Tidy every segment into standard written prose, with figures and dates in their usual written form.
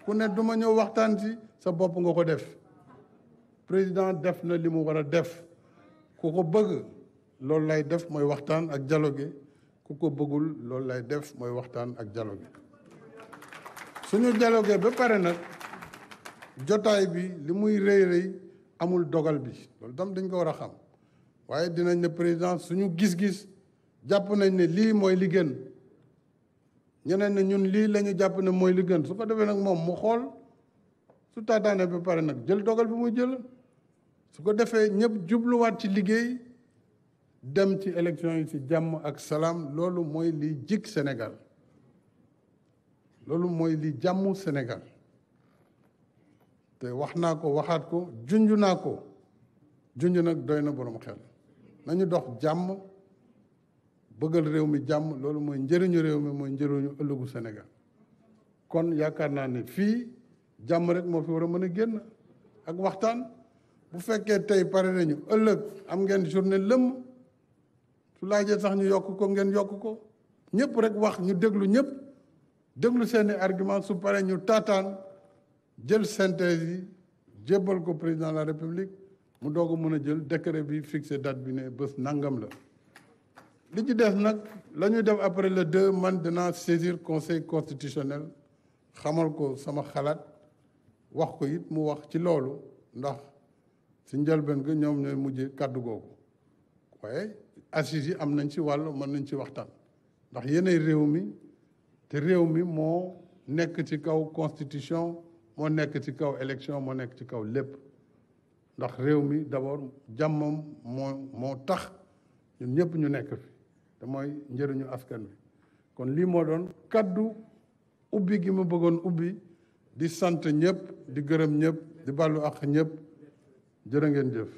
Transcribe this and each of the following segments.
ku ne duma ñëw waxtaan ci sa bopp nga ko def président def na li mu war a def ku ko bëgg loolu lay def mooy waxtaan ak dialogue ku ko bëggul loolu lay def mooy waxtaan ak dialogue suñu dialogue ba pare nag jotaay bi li muy rëy rëy amul dogal bi loolu tam dañ ko war a xam waaye dinañ ne président suñu gis-gis jàpp nañ ne lii mooy li gën ñeneen ne ñun lii la ñu jàpp ne mooy li gën su ko defee nag moom mu xool su taataane ba pare nag jël dogal bi muy jël su ko defee ñëpp jubluwaat ci liggéey dem ci élection yi ci jàmm ak salaam loolu mooy li jig Sénégal loolu mooy li jàmmu Sénégal te wax naa ko waxaat ko junj naa ko junj nag doy na borom xel nañu dox jàmm bëggal réew mi jàmm loolu mooy njëriñu réew mi mooy njëriñu ëllëgu Sénégal kon yaakaar naa ne fii jàmm rek moo fi war a mën a génn ak waxtaan bu fekkee tey pare nañu ëllëg am ngeen journée lëmm su laajee sax ñu yokk ko ngeen yokk ko ñëpp rek wax ñu déglu ñëpp déglu seeni argument su pare ñu taataan jël synthèse yi jébbal ko président de la République mu doog a mën a jël décret bi fixé date bi ne bés nangam la li ci des nag la ñuy def après le 2 man dinaa saisir conseil constitutionnel xamal ko sama xalaat wax ko it mu wax ci loolu ndax si njëlbeen ga ñoom ñooy mujje kàddu googu waaye assises yi am nañ ci wàll mën nañ ci waxtaan ndax yeneen réew mi te réew mi moo nekk ci kaw constitution moo nekk ci kaw élection moo nekk ci kaw lépp ndax réew mi d'abord jàmmam moo tax ñun ñëpp ñu nekk fi te mooy njëriñu askan wi kon lii moo doon kaddu ubbi gi ma bëggoon ubbi di sant ñëpp di gërëm ñëpp di bàllu ak ñëpp jërë ngeen jëf.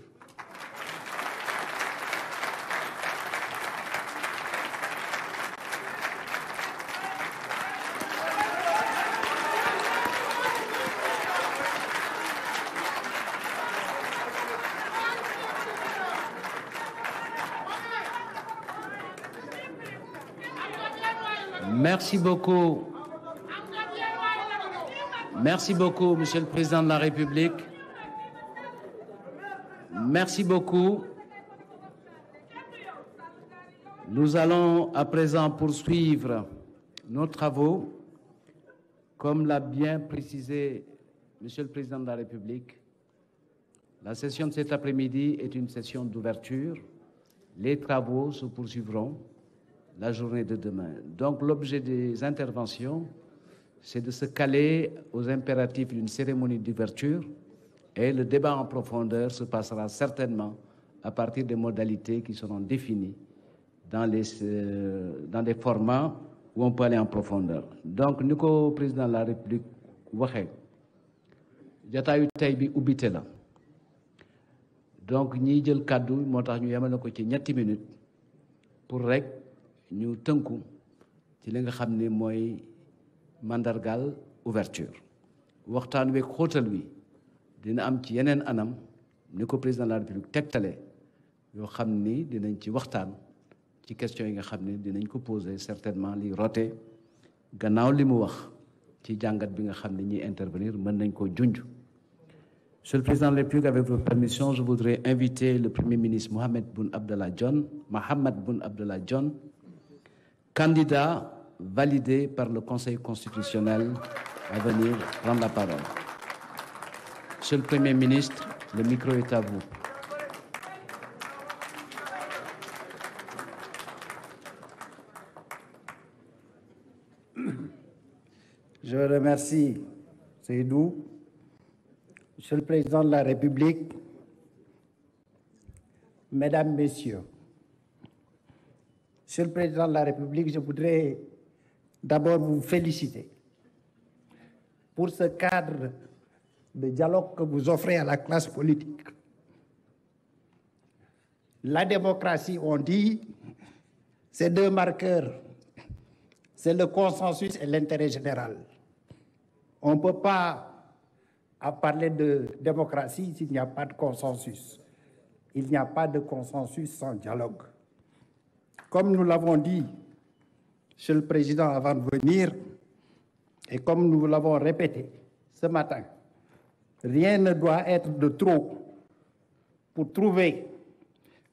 Merci beaucoup. Merci beaucoup, Monsieur le Président de la République. Merci beaucoup. Nous allons à présent poursuivre nos travaux. Comme l'a bien précisé Monsieur le Président de la République, la session de cet après-midi est une session d'ouverture. Les travaux se poursuivront la journée de demain. Donc l'objet des interventions, c'est de se caler aux impératifs d'une cérémonie d'ouverture et le débat en profondeur se passera certainement à partir des modalités qui seront définies dans des formats où on peut aller en profondeur. Donc ni ko président de la République waxee jataayu tey bi ubbite la donc ñiy jël kàddu moo tax ñu yemale ko ci ñetti minutes pour rek ñu tënku ci li nga xam ni mooy mandargal ouverture waxtaan weeg xóotal wi dina am ci yeneen anam ni ko président de la République tegtale yoo xam ni dinañ ci waxtaan ci question yi nga xam ni dinañ ko poser certainement li rote gannaaw li mu wax ci jàngat bi nga xam ni ñiy intervenir mën nañ koo junj. Monsieur le Président de la République, avec votre permission, je voudrais inviter le Premier ministre Mohamed Boun Abdallah Dionne, candidat validé par le Conseil constitutionnel à venir prendre la parole. Monsieur le Premier ministre, le micro est à vous. Je remercie Seydou, Monsieur le Président de la République, Mesdames, Messieurs. Monsieur le Président de la République, je voudrais d'abord vous féliciter pour ce cadre de dialogue que vous offrez à la classe politique. La démocratie, on dit, c'est deux marqueurs, c'est le consensus et l'intérêt général. On ne peut pas parler de démocratie s'il n'y a pas de consensus. Il n'y a pas de consensus sans dialogue. Comme nous l'avons dit, Monsieur le Président, avant de venir, Et comme nous l'avons répété ce matin, rien ne doit être de trop pour trouver,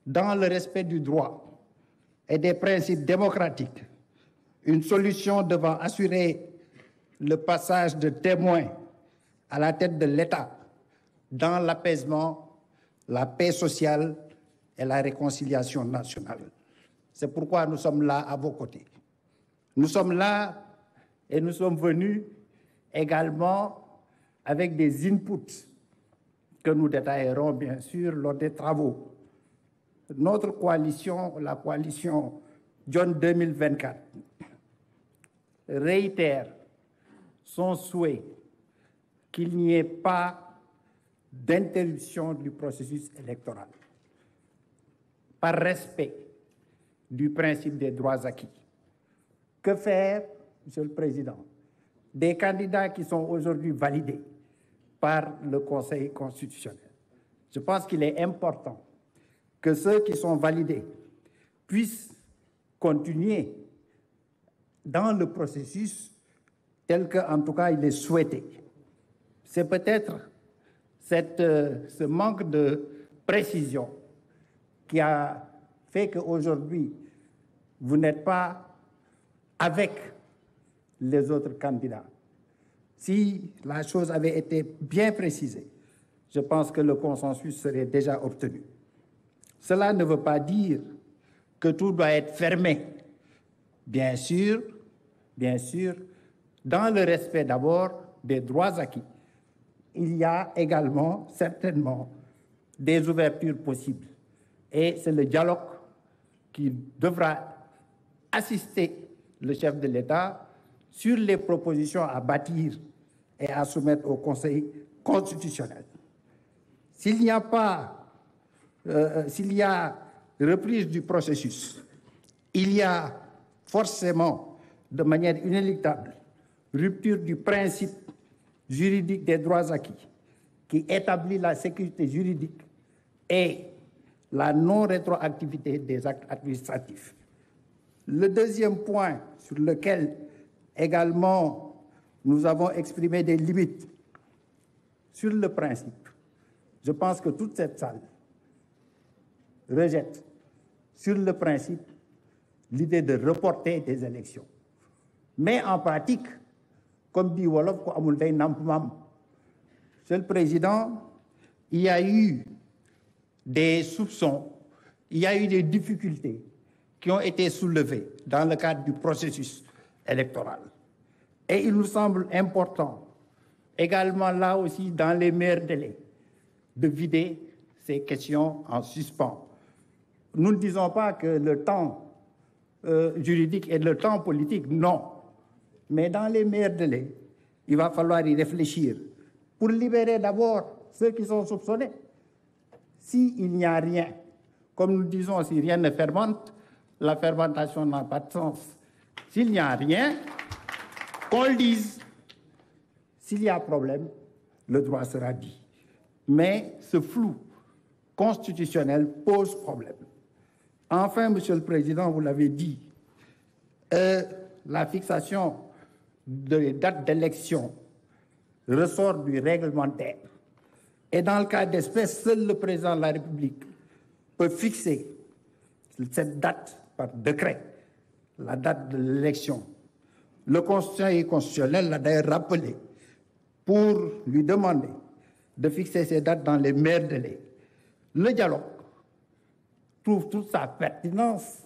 dans le respect du droit et des principes démocratiques, une solution devant assurer le passage de témoins à la tête de l'État dans l'apaisement, la paix sociale et la réconciliation nationale. C'est pourquoi nous sommes là à vos côtés. Nous sommes là et nous sommes venus également avec des inputs que nous détaillerons bien sûr lors des travaux. Notre coalition, la coalition John 2024, réitère son souhait qu'il n'y ait pas d'interruption du processus électoral, par respect du principe des droits acquis. Que faire, Monsieur le Président, des candidats qui sont aujourd'hui validés par le Conseil constitutionnel? Je pense qu'il est important que ceux qui sont validés puissent continuer dans le processus tel qu'en tout cas il est souhaité. C'est peut-être ce manque de précision qui a fait qu'aujourd'hui, vous n'êtes pas avec les autres candidats. Si la chose avait été bien précisée, je pense que le consensus serait déjà obtenu. Cela ne veut pas dire que tout doit être fermé. Bien sûr, dans le respect d'abord des droits acquis. Il y a également, certainement, des ouvertures possibles. Et c'est le dialogue qui devra assister le chef de l'État sur les propositions à bâtir et à soumettre au Conseil constitutionnel. S'il y a reprise du processus, il y a forcément, de manière inéluctable, rupture du principe juridique des droits acquis qui établit la sécurité juridique et la non-rétroactivité des actes administratifs. Le deuxième point sur lequel également nous avons exprimé des limites, sur le principe, je pense que toute cette salle rejette sur le principe l'idée de reporter des élections. Mais en pratique, comme dit Wolof ko amul day namp mam, Monsieur le Président, il y a eu des soupçons, il y a eu des difficultés qui ont été soulevées dans le cadre du processus électoral. Et il nous semble important, également là aussi dans les meilleurs délais, de vider ces questions en suspens. Nous ne disons pas que le temps juridique et le temps politique, non. Mais dans les meilleurs délais, il va falloir y réfléchir pour libérer d'abord ceux qui sont soupçonnés. S'il n'y a rien, comme nous disons, si rien ne fermente, la fermentation n'a pas de sens. S'il n'y a rien, qu'on le dise. S'il y a problème, le droit sera dit. Mais ce flou constitutionnel pose problème. Enfin, Monsieur le Président, vous l'avez dit, la fixation des dates d'élection ressort du réglementaire. Et dans le cas d'espèce, seul le Président de la République peut fixer cette date par décret, la date de l'élection. Le Conseil constitutionnel l'a d'ailleurs rappelé pour lui demander de fixer ces dates dans les meilleurs délais. Le dialogue trouve toute sa pertinence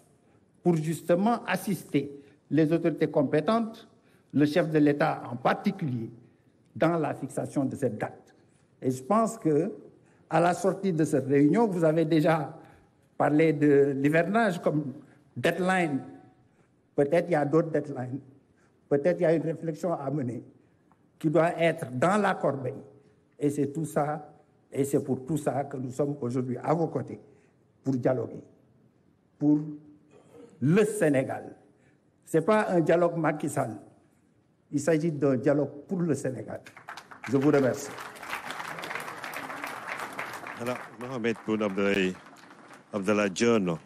pour justement assister les autorités compétentes, le chef de l'État en particulier, dans la fixation de cette date. Et je pense que, à la sortie de cette réunion, vous avez déjà parlé de l'hivernage comme deadline. Peut-être il y a d'autres deadlines. Peut-être il y a une réflexion à mener qui doit être dans la corbeille. Et c'est tout ça, et c'est pour tout ça que nous sommes aujourd'hui à vos côtés pour dialoguer, pour le Sénégal. Ce n'est pas un dialogue Macky Sall. Il s'agit d'un dialogue pour le Sénégal. Je vous remercie. Mohamed Boun Abdallah Dionne,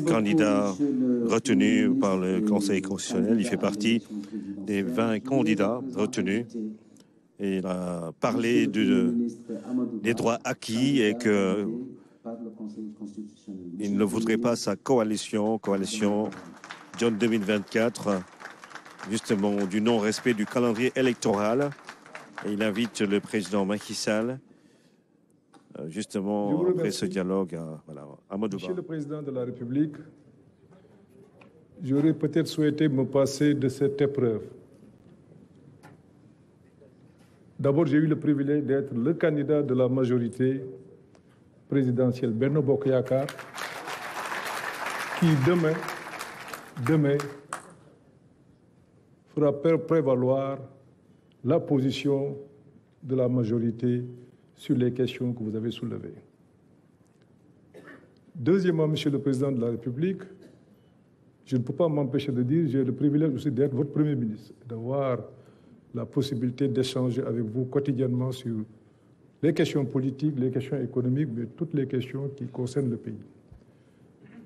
candidat retenu par le Conseil constitutionnel. Il fait partie des 20 candidats retenus. Et il a parlé des droits acquis et qu'il ne voudrait pas sa coalition John 2024, justement du non-respect du calendrier électoral. Et il invite le président Macky Sall, justement, après ce dialogue, à Amadou Ba. Monsieur le Président de la République, j'aurais peut-être souhaité me passer de cette épreuve. D'abord, j'ai eu le privilège d'être le candidat de la majorité présidentielle Benno Bokk Yakaar, qui demain fera prévaloir la position de la majorité sur les questions que vous avez soulevées. Deuxièmement, Monsieur le Président de la République, je ne peux pas m'empêcher de dire, j'ai le privilège aussi d'être votre Premier ministre, d'avoir la possibilité d'échanger avec vous quotidiennement sur les questions politiques, les questions économiques, mais toutes les questions qui concernent le pays.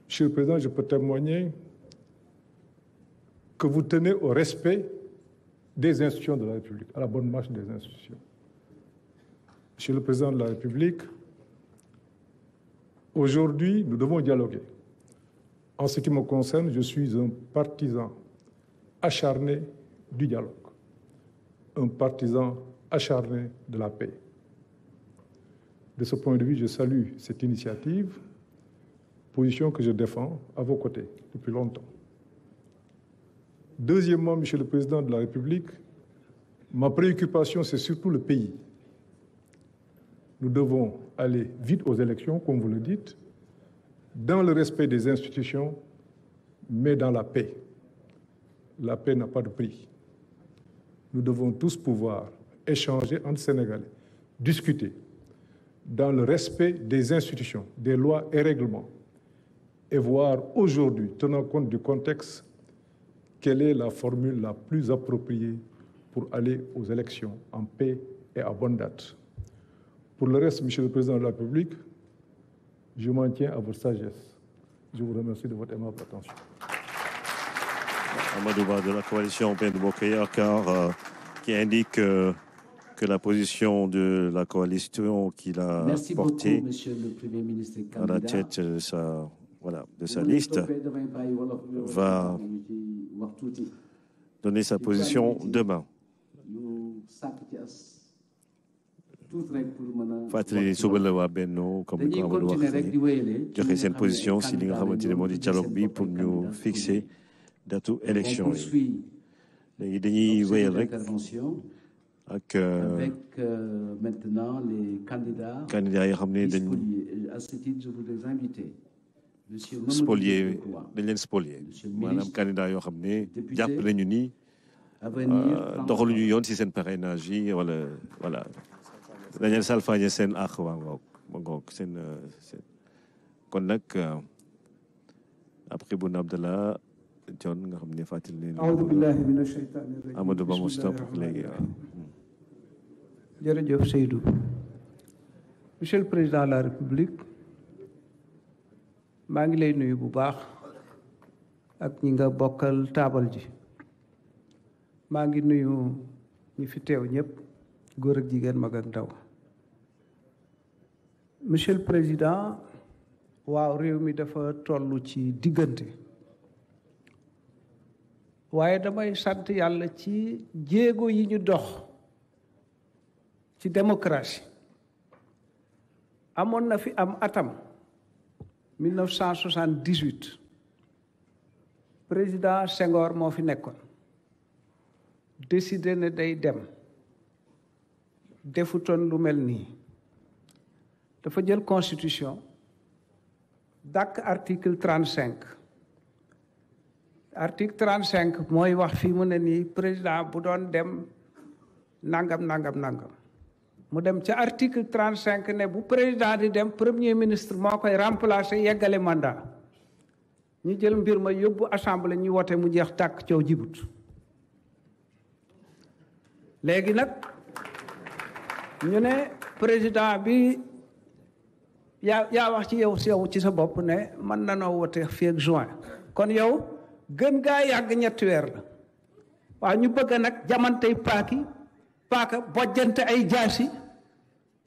Monsieur le Président, je peux témoigner que vous tenez au respect des institutions de la République, à la bonne marche des institutions. Monsieur le Président de la République, aujourd'hui, nous devons dialoguer. En ce qui me concerne, je suis un partisan acharné du dialogue, un partisan acharné de la paix. De ce point de vue, je salue cette initiative, position que je défends à vos côtés depuis longtemps. Deuxièmement, Monsieur le Président de la République, ma préoccupation, c'est surtout le pays. Nous devons aller vite aux élections, comme vous le dites, dans le respect des institutions, mais dans la paix. La paix n'a pas de prix. Nous devons tous pouvoir échanger entre Sénégalais, discuter, dans le respect des institutions, des lois et règlements, et voir aujourd'hui, tenant compte du contexte, quelle est la formule la plus appropriée pour aller aux élections en paix et à bonne date. Pour le reste, Monsieur le Président de la République, je m'en tiens à votre sagesse. Je vous remercie de votre aimable attention. Amadou Ba de la coalition Benno Bokk Yakaar qui indique que la position de la coalition qu'il a portée à la tête de sa liste va donner sa position demain. fàttali suba la waa Benno comme ni ko Amadou waxee joxe seen position si li nga xamante ne moo di dialogue bi pour ñu fixer datu élection yi léegi dañuy wéyal rek ak maintenant les candidats yoo xam ne dañ à ce titre je voudrais inviter spolié dañ leen spolié maanaam candidat yoo xam ne jàpp nañu ni doxaluñu yoon si seen parrainage yi wala voilà dañu salfaañe seen àq waa ngoog seen kon nag après Boun Abdallah John nga xam ne fàttali leen Amadou Ba moo si topp léegi jërëjëf Seydou. Monsieur le Président de la République maa ngi lay nuyu bu baax ak ñi nga bokkal taabal ji maa ngi nuyu ñi fi teew ñëpp góor ak jigéen mag ak ndaw. Monsieur le Président, waaw réew mi dafa toll ci diggante waaye damay sant yàlla ci jéego yi ñu dox ci démocratie. amoon na fi am atam 1978 président Senghor moo fi nekkoon décidé ne day dem defutoon lu mel nii dafa jël constitution dàkk article 35 article 35 mooy wax fii mu ne nii président bu doon dem nangam mu dem ca article 35 ne bu président di dem premier ministre moo koy remplacer yeggale mandat ñu jël mbir ma yóbbu assemblée ñu wote mu jeex tàkk coow jibut léegi nag ñu ne président bi yaa wax ci yow ci sa bopp ne mën nanoo wote fii ak juin kon yow gën gaa yàgg ñetti weer la waaw ñu bëgg nag jamantey paaka bojjante ay jaasi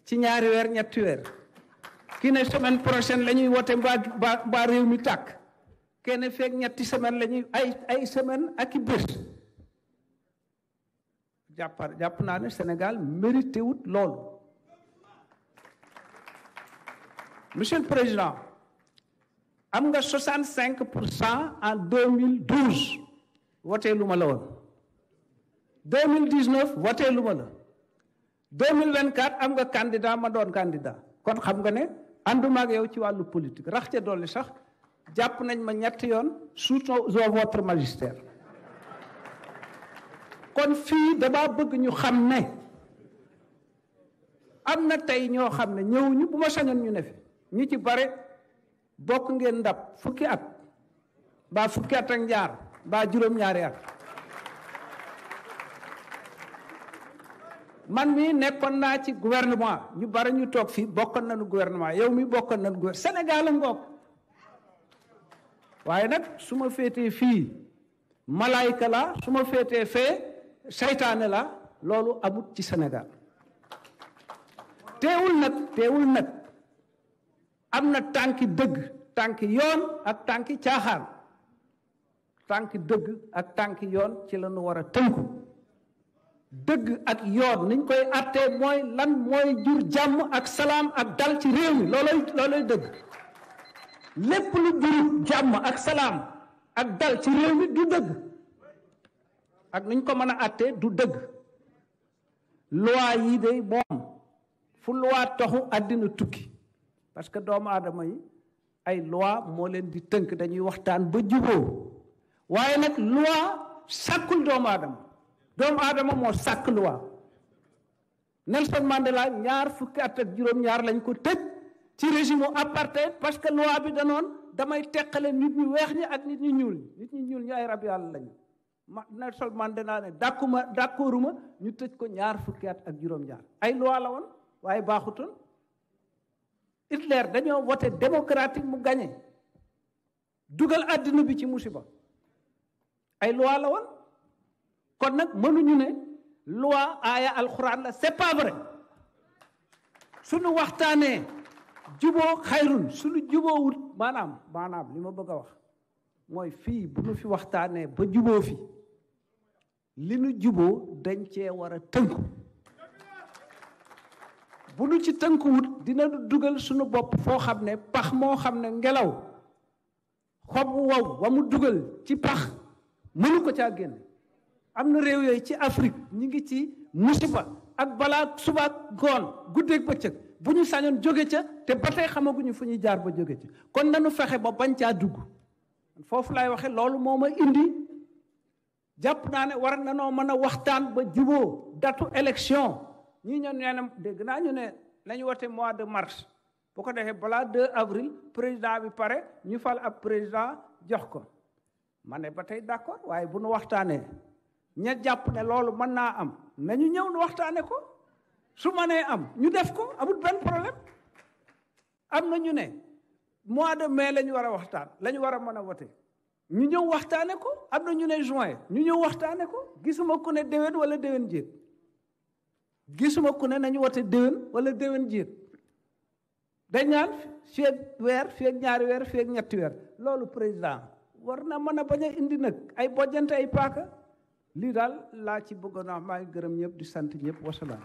ci ñaari weer ñetti weer kii ne semaine prochaine la ñuy wote mbaa réew mi tàkk kenn feeg ñetti semaine la ñuy ay semaine ak i bés jàpp naa ne Sénégal mérité wut loolu. Monsieur le Président am nga 65% en 2012 wote lu ma la woon 2019 wote lu ma la 2024 am nga candidat ma doon candidat kon xam nga ne ànduma ak yow ci wàllu politique rax ca dolli sax jàpp nañ ma ñetti yoon sous votre magistère kon fii dama bëgg ñu xam ne am na tey ñoo xam ne ñëwuñu bu ma sañoon ñu ne fi ñi ci bare bokk ngeen ndab fukki at mbaa fukki at ak ñaar mbaa juróom-ñaari at man mii nekkoon naa ci gouvernement ñu bare ñu toog fii bokkoon nañu gouvernement yow mi bokkoon nañu gouvernement Sénégal a ngoog waaye nag su ma féetee fii malaayka la su ma féetee fee seytaane la loolu amut ci Sénégal teewul nag am na tànki dëgg tànki yoon ak tànki caaxaan tànki dëgg ak tànki yoon ci la ñu war a tënku dëgg ak yoon niñ koy attee mooy lan mooy jur jàmm ak salaam ak dal ci réew mi looloy dëgg lépp lu jur jàmm ak salaam ak dal ci réew mi du dëgg ak niñ ko mën a attee du dëgg loi yi de moom fu loi taxu àddina tukki parce que doomu aadama yi ay loi moo leen di tënk dañuy waxtaan ba juboo waaye nag loi sàkkul doomu aadama moo sàkk loi Nelson Mandela 20 at ak juróom-ñaar lañ ko tëj ci régime apartheid parce que loi bi danoon damay teqale nit ñu weex ñi ak nit ñu ñuul ñi ay rab yàlla lañu Nelson Mandela ne d'accorduma ñu tëj ko 20 at ak juróom-ñaar ay loi la woon waaye baaxutoon Hitler dañoo voté démocratique mu gagné dugal àddina bi ci musiba ay loi la woon kon nag mënuñu ne loi aaya alxuraan la c'est pas vrai suñu waxtaanee juboo xayrun suñu juboo wut maanaam li ma bëgg a wax mooy fii bu ñu fi waxtaanee ba juboo fi li nu juboo dañ cee war a tënku bu nu ci tënkuwut dina dugal suñu bopp foo xam ne pax moo xam ne ngelaw xob wow wa mu dugal ci pax mënu ko caa génn am na réew yooyu ci Afrique ñi ngi ci musiba ak balaa suba ngoon guddeeg bëccëg bu ñu sañoon jóge ca te ba tey xamaguñu fu ñuy jaar ba jóge ca kon nanu fexe ba bañ caa dugg foofu lay waxe loolu moo ma indi jàpp naa ne war na noo mën a waxtaan ba juboo datu élection ñii ñoon nee na dégg naa ñu ne lañu wote mois de mars bu ko defee balaa 2 avril président bi pare ñu fal ab président jox ko ma ne ba tey d'accord waaye bu nu waxtaanee ña jàpp ne loolu mën naa am nañu ñëw nu waxtaane ko su mënee am ñu def ko amul benn problème am na ñu ne mois de mai la ñu war a waxtaan la ñu war a mën a wote ñu ñëw waxtaane ko am na ñu ne juin ñu ñëw waxtaane ko gisuma ku ne déwén wala déwén jéeg gisuma ku ne nañu wote déwén wala déwén jéeg dañ naan fii ak weer fii ak ñaari weer fii ak ñetti weer loolu président war na mën a bañ a indi nag ay bojjante ay paaka lii daal laa ci bëggoon a wax maa ngi gërëm ñëpp di sant ñëpp wasalaam.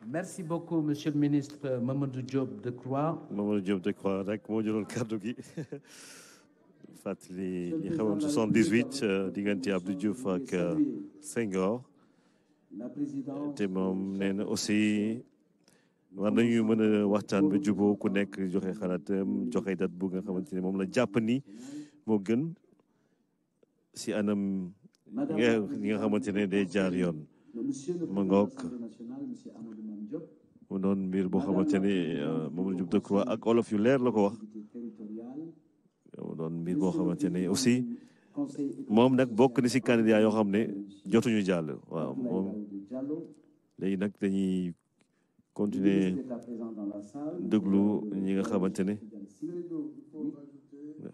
Merci beaucoup, Monsieur le ministre Mamadou Diop Decroix. Mamadou Diop Decroix rek moo jëloon kàddu gi fàttali li xewoon 78 diggante Abdou Diouf ak Senghor te moom nee na aussi war nañu mën a waxtaan ba juboo ku nekk joxe xalaatam joxe dat bu nga xamante ne moom la jàpp ni moo gën si anam yi nga xamante ne day jaar yoon ma ngoog mu doon mbir boo xamante ne Mamadou Diop Decroix ak olof yu leer la ko wax mu doon mbir boo xamante ne aussi moom nag bokk ni si candidat yoo xam ne jotuñu jàll waaw moom léegi nag dañuy continuer déglu ñi nga xamante ne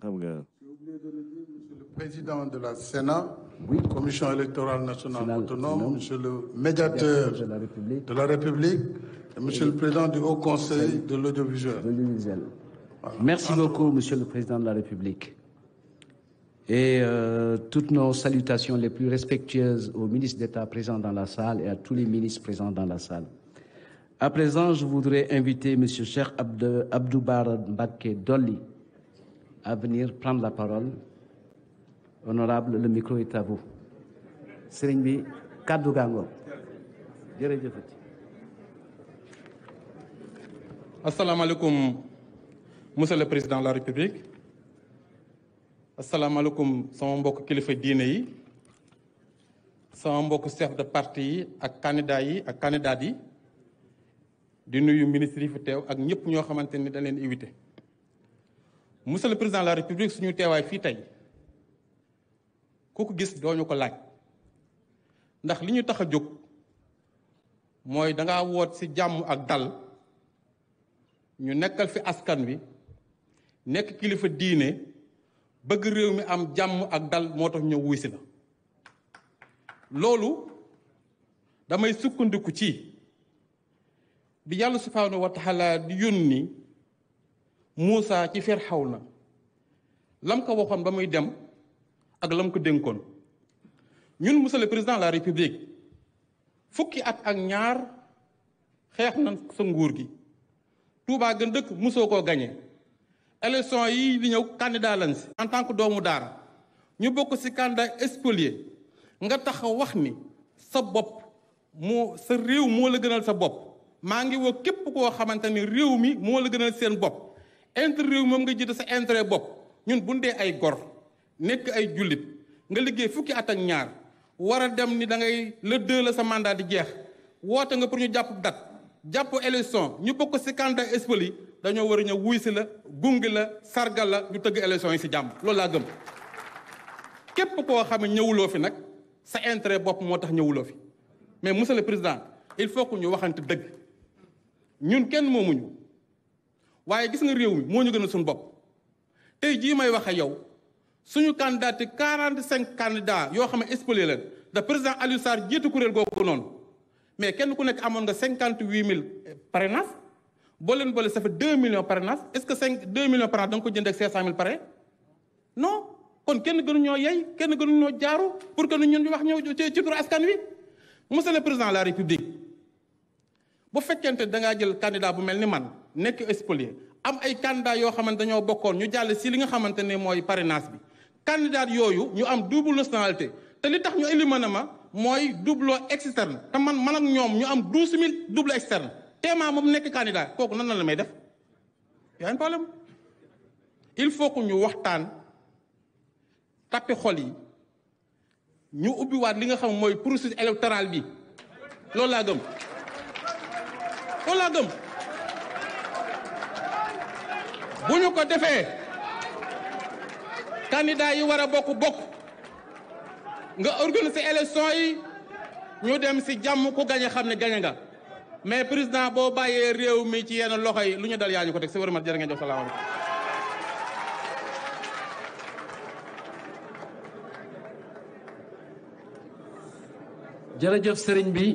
xam nga. Monsieur le président de la Sénat, commission électorale nationale autonome, monsieur le médiateur de la République, et monsieur le président du Haut Conseil de l'audiovisuel. Voilà. Merci beaucoup, monsieur le président de la République. Et toutes nos salutations les plus respectueuses aux ministres d'État présents dans la salle et à tous les ministres présents dans la salle. À présent, je voudrais inviter monsieur Cheikh Abdou Bara Mbacké Dolly à venir prendre la parole. Honorable, le micro est à vous. Serigne bi kaddu gango. Jërëjëfati. Assalamu alaikum, monsieur le président de la République. Assalamu alaikum sama mbokk kilifa diine yi. Sama mbokk chef de parti yi ak candidat yi ak candidat yi. Di nuyu ministre yi fi teew ak ñëpp ñoo xamante ni dañ leen invité. Monsieur le président de la République suñu teewaay fii tey ku ko gis dooñu ko laaj ndax li ñu tax a jóg mooy dangaa woot ci jàmm ak dal ñu nekkal fi askan wi nekk kilifa diine bëgg réew mi am jàmm ak dal moo tax ñëw wuy si la loolu damay sukkandiku ci bi yàlla subhaanahu wa taala di yónni Moussa ci Firawna lam ko waxoon ba muy dem ak lam ko dénkoon ñun monsieur le président de la République fukki at ak ñaar xeex na sa nguur gi Touba gën dëkk mosoo koo gañe élection yi di ñëw candidat lañ si en tant que doomu daara ñu bokk si candidat spolié nga taxaw wax ni sa bopp moo sa réew moo la gënal sa bopp maa ngi woo képp koo xamante ni réew mi moo la gënal seen bopp intérêt réew moom nga jiite sa intérêt bopp ñun bu dee ay gor nekk ay jullit nga liggéey fukki at ak ñaar war a dem ni da ngay le 2 la sa mandat di jeex woote nga pour ñu jàpp date jàpp élection ñu bokk si candidat espoli dañoo war a ñëw wuy si la gunge la sargal la ñu tëgg élection yi si jàmm loolu laa gëm képp koo xam ne ñëwuloo fi nag sa intérêt bopp moo tax ñëwuloo fi mais monsieur le président il faut que ñu waxante dëgg ñun kenn moomuñu waaye gis nga réew mi moo ñu gën a suñu bopp tey jii may wax ak yow suñu candidat 45 candidats yoo xam ne spolié leen da président Aliou Sarr jiitu kuréel googu noonu mais kenn ku nekk amoon nga 58000 parrainage boo leen boole ça fait 2 millions parrainage est-ce que 2 millions parrainage da nga ko jënd ak 500000 parrain non kon kenn gënu ñoo yey kenn gënu ñoo jaaru pour que ñun ñu wax ñëw ci turu askan wi monsieur le président de la République bu fekkente da ngaa jël candidat bu mel ni man nekk spolié am ay candidat yoo xamante dañoo bokkoon ñu jàll si li nga xamante ne mooy parrainage bi candidat yooyu ñu am double nationalité te li tax ñu éliminé ma mooy double externe te man ak ñoom ñu am 12000 double externe téemaa moom nekk candidat kooku nan la may def y a un problème il faut que ñu waxtaan tappi xol yi ñu ubbiwaat li nga xam mooy processus électoral bi loolu laa gëm loolu laa gëm bu ñu ko defee candidat yi war a bokk nga organiser élection yi ñu dem si jàmm ku gañe xam ne gañe nga mais président boo bàyyee réew mi ci yenn loxo yi lu ñu dal yaa ñu ko teg si wërëmat jërë ngeen jox salaamaaleykum. jërëjëf sëriñ bi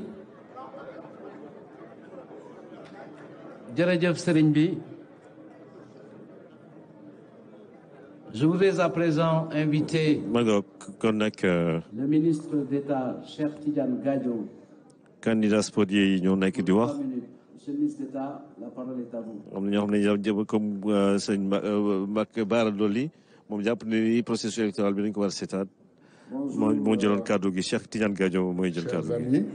jërëjëf sëriñ bi je voudrais à présent inviter le ministre d'État Cheikh Tidiane Gadio. candidat spolié yi ñoo nekk di wax. Monsieur le ministre d'État, la parole est à vous. am na ñoo xam ne jëm comme sëñ Mbacké Bara Dolly moom jàpp ne ni processus électoral bi dañ ko war a seetaat. moo jëloon kàddu gi Cheikh Tidiane Gadio mooy jël kàddu gi.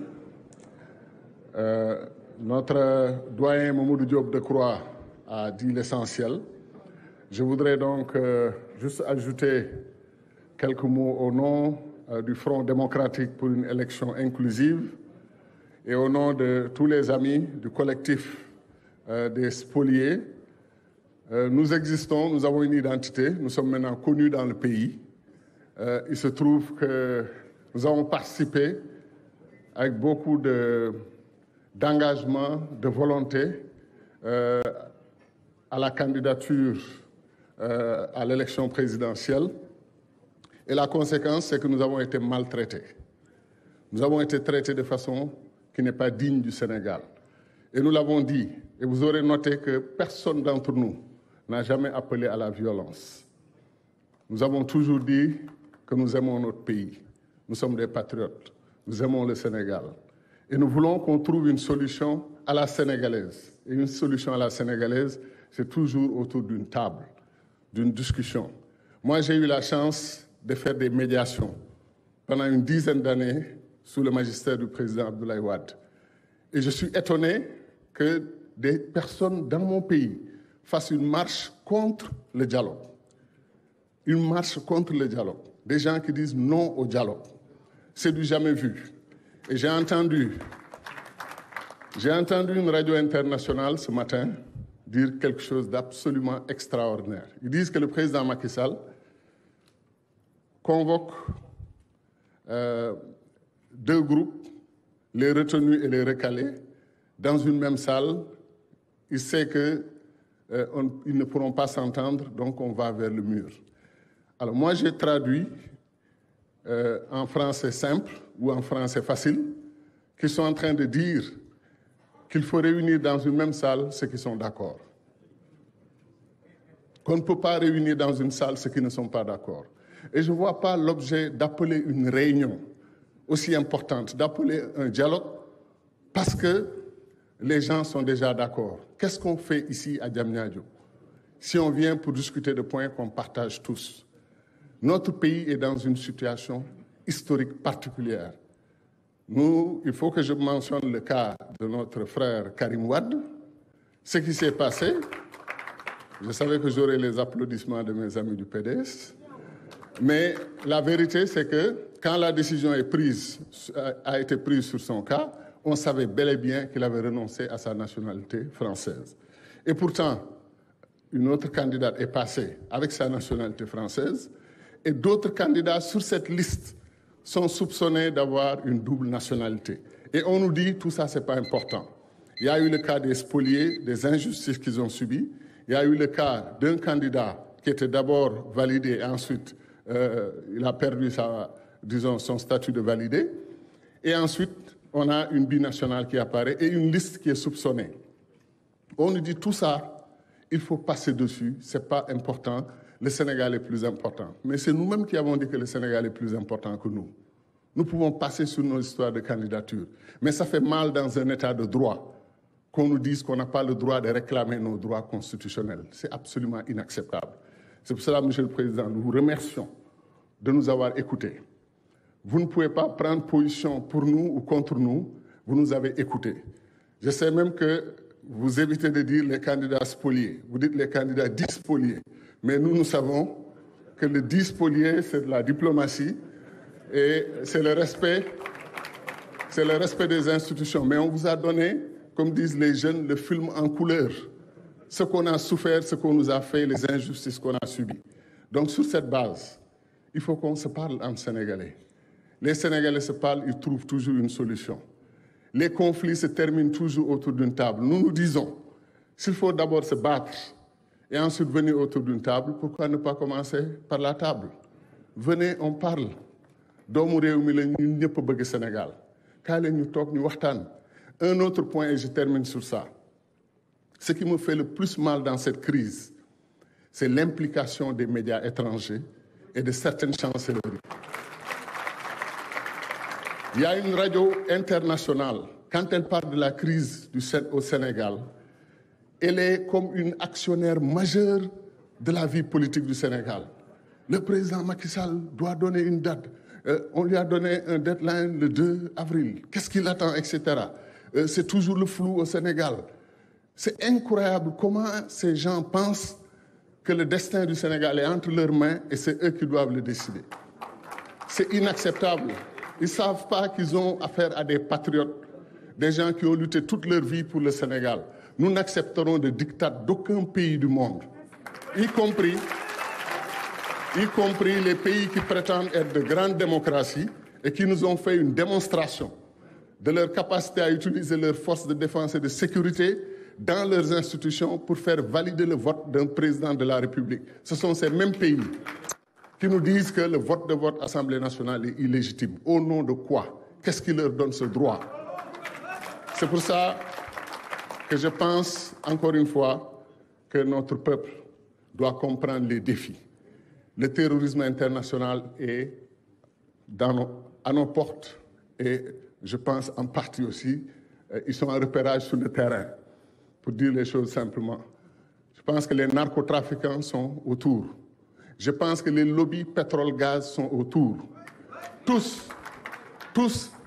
Notre doyen Mamadou Diop Decroix a dit l'essentiel. Je voudrais donc juste ajouter quelques mots au nom du Front démocratique pour une élection inclusive et au nom de tous les amis du collectif des spoliés. Nous existons, nous avons une identité, nous sommes maintenant connus dans le pays. Il se trouve que nous avons participé avec beaucoup de d'engagement, de volonté à la candidature à l'élection présidentielle. Et la conséquence, c'est que nous avons été maltraités. Nous avons été traités de façon qui n'est pas digne du Sénégal. Et nous l'avons dit, et vous aurez noté que personne d'entre nous n'a jamais appelé à la violence. Nous avons toujours dit que nous aimons notre pays. Nous sommes des patriotes. Nous aimons le Sénégal. Et nous voulons qu'on trouve une solution à la sénégalaise. Et une solution à la sénégalaise, c'est toujours autour d'une table, d'une discussion. Moi, j'ai eu la chance de faire des médiations pendant une dizaine d'années sous le magistère du président Abdoulaye Wade. Et je suis étonné que des personnes dans mon pays fassent une marche contre le dialogue. Une marche contre le dialogue. Des gens qui disent non au dialogue. C'est du jamais vu. Et j'ai entendu une radio internationale ce matin dire quelque chose d'absolument extraordinaire. Ils disent que le président Macky Sall convoque deux groupes, les retenus et les recalés, dans une même salle. Il sait qu'ils ne pourront pas s'entendre, donc on va vers le mur. Alors moi, j'ai traduit en français simple ou en français facile, qu'ils sont en train de dire qu'il faut réunir dans une même salle ceux qui sont d'accord. Qu'on ne peut pas réunir dans une salle ceux qui ne sont pas d'accord. Et je ne vois pas l'objet d'appeler une réunion aussi importante, d'appeler un dialogue, parce que les gens sont déjà d'accord. Qu'est-ce qu'on fait ici à Diamniadio si on vient pour discuter de points qu'on partage tous? Notre pays est dans une situation historique particulière. Il faut que je mentionne le cas de notre frère Karim Wade. Ce qui s'est passé, je savais que j'aurais les applaudissements de mes amis du PDS, mais la vérité, c'est que quand la décision a été prise sur son cas, on savait bel et bien qu'il avait renoncé à sa nationalité française. Et pourtant, une autre candidate est passée avec sa nationalité française, et d'autres candidats sur cette liste sont soupçonnés d'avoir une double nationalité. Et on nous dit, tout ça, ce n'est pas important. Il y a eu le cas des spoliés, des injustices qu'ils ont subies. Il y a eu le cas d'un candidat qui était d'abord validé et ensuite il a perdu son statut de validé. Et ensuite, on a une binationale qui apparaît et une liste qui est soupçonnée. On nous dit tout ça, il faut passer dessus, ce n'est pas important. Le Sénégal est plus important. Mais c'est nous-mêmes qui avons dit que le Sénégal est plus important que nous. Nous pouvons passer sur nos histoires de candidature. Mais ça fait mal dans un état de droit qu'on nous dise qu'on n'a pas le droit de réclamer nos droits constitutionnels. C'est absolument inacceptable. C'est pour cela, Monsieur le Président, nous vous remercions de nous avoir écoutés. Vous ne pouvez pas prendre position pour nous ou contre nous. Vous nous avez écoutés. Je sais même que vous évitez de dire les candidats spoliés. Vous dites les candidats disspoliés. Mais nous savons que le disspolié, c'est de la diplomatie et c'est le respect des institutions. Mais on vous a donné, comme disent les jeunes, le film en couleur. Ce qu'on a souffert, ce qu'on nous a fait, les injustices qu'on a subies. Donc sur cette base, il faut qu'on se parle en sénégalais. Les Sénégalais se parlent, ils trouvent toujours une solution. Les conflits se terminent toujours autour d'une table. Nous nous disons, s'il faut d'abord se battre et ensuite venir autour d'une table, pourquoi ne pas commencer par la table? Venez, on parle. Doomu réew mi la ñun ñëpp bëgg Sénégal. Kaay leen ñu toog ñu waxtaan. Un autre point, et je termine sur ça. Ce qui me fait le plus mal dans cette crise, c'est l'implication des médias étrangers et de certaines chancelleries. Il y a une radio internationale, quand elle parle de la crise au Sénégal, elle est comme une actionnaire majeure de la vie politique du Sénégal. Le président Macky Sall doit donner une date. On lui a donné un deadline le 2 avril. Qu'est-ce qu'il attend, etc. C'est toujours le flou au Sénégal. C'est incroyable comment ces gens pensent que le destin du Sénégal est entre leurs mains et c'est eux qui doivent le décider. C'est inacceptable. Ils ne savent pas qu'ils ont affaire à des patriotes, des gens qui ont lutté toute leur vie pour le Sénégal. Nous n'accepterons de diktat d'aucun pays du monde, y compris les pays qui prétendent être de grandes démocraties et qui nous ont fait une démonstration de leur capacité à utiliser leurs forces de défense et de sécurité dans leurs institutions pour faire valider le vote d'un président de la République. Ce sont ces mêmes pays qui nous disent que le vote de votre Assemblée nationale est illégitime. Au nom de quoi? Qu'est-ce qui leur donne ce droit? C'est pour ça que je pense, encore une fois, que notre peuple doit comprendre les défis. Le terrorisme international est à nos portes et je pense en partie aussi, ils sont en repérage sur le terrain, pour dire les choses simplement. Je pense que les narcotrafiquants sont autour. Je pense que les lobbies pétrole-gaz sont autour. Tous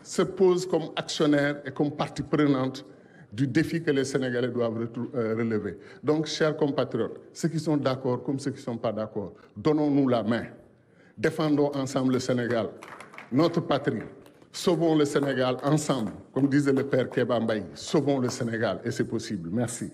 se posent comme actionnaires et comme partie prenante du défi que les Sénégalais doivent relever. Donc, chers compatriotes, ceux qui sont d'accord comme ceux qui ne sont pas d'accord, donnons-nous la main. Défendons ensemble le Sénégal, notre patrie. Sauvons le Sénégal ensemble, comme disait le père Kéba Mbaye. Sauvons le Sénégal et c'est possible. Merci.